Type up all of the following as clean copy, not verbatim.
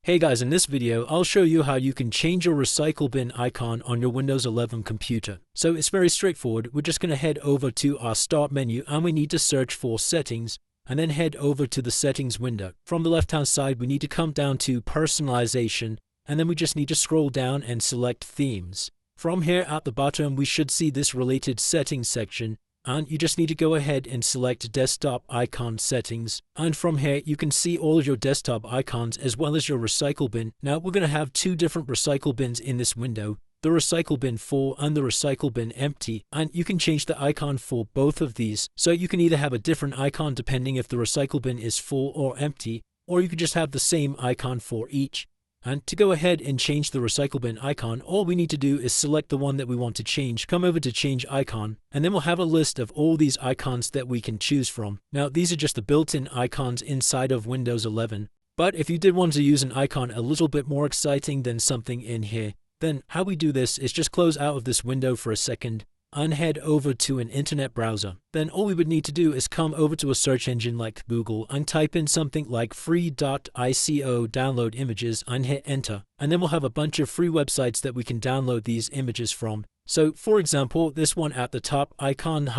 Hey guys, in this video, I'll show you how you can change your recycle bin icon on your Windows 11 computer. So it's very straightforward. We're just going to head over to our Start menu and we need to search for Settings and then head over to the Settings window. From the left-hand side, we need to come down to Personalization and then we just need to scroll down and select Themes. From here at the bottom, we should see this related settings section. And you just need to go ahead and select Desktop Icon Settings. And from here, you can see all of your desktop icons as well as your recycle bin. Now, we're going to have two different recycle bins in this window, the recycle bin full and the recycle bin empty. And you can change the icon for both of these. So you can either have a different icon depending if the recycle bin is full or empty, or you could just have the same icon for each. And to go ahead and change the recycle bin icon, all we need to do is select the one that we want to change, come over to Change Icon, and then we'll have a list of all these icons that we can choose from. Now, these are just the built-in icons inside of Windows 11. But if you did want to use an icon a little bit more exciting than something in here, then how we do this is just close out of this window for a second and head over to an internet browser. Then all we would need to do is come over to a search engine like Google and type in something like free.ico download images and hit enter. And then we'll have a bunch of free websites that we can download these images from. So for example, this one at the top, icon-icons.com.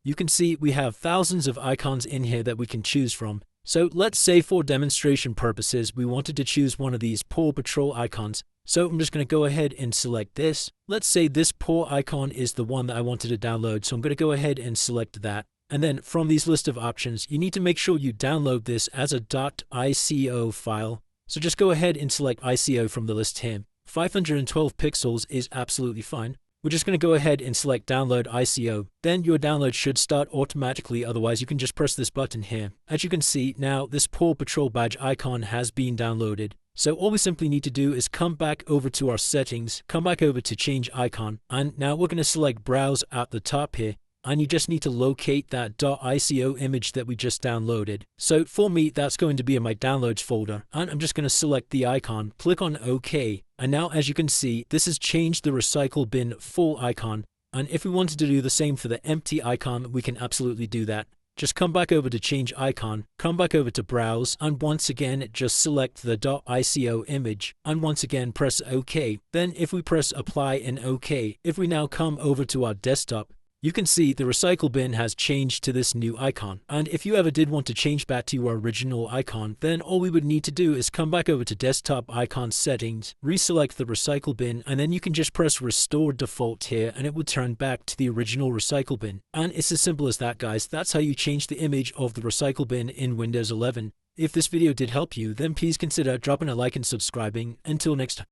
You can see we have thousands of icons in here that we can choose from. So let's say for demonstration purposes, we wanted to choose one of these Paw Patrol icons. So I'm just going to go ahead and select this. Let's say this paw icon is the one that I wanted to download. So I'm going to go ahead and select that. And then from these list of options, you need to make sure you download this as a .ico file. So just go ahead and select ICO from the list here. 512 pixels is absolutely fine. We're just going to go ahead and select Download ICO. Then your download should start automatically, otherwise you can just press this button here. As you can see, now this Paw Patrol badge icon has been downloaded. So all we simply need to do is come back over to our settings, come back over to Change Icon, and now we're going to select Browse at the top here. And you just need to locate that .ico image that we just downloaded. So for me, that's going to be in my downloads folder. And I'm just going to select the icon, click on OK. And now as you can see, this has changed the recycle bin full icon. And if we wanted to do the same for the empty icon, we can absolutely do that. Just come back over to Change Icon, come back over to Browse, and once again, just select the .ico image, and once again, press OK. Then if we press Apply and OK, if we now come over to our desktop, you can see the recycle bin has changed to this new icon. And if you ever did want to change back to your original icon, then all we would need to do is come back over to Desktop Icon Settings, reselect the recycle bin, and then you can just press Restore Default here and it would turn back to the original recycle bin. And it's as simple as that, guys. That's how you change the image of the recycle bin in Windows 11. If this video did help you, then please consider dropping a like and subscribing. Until next time.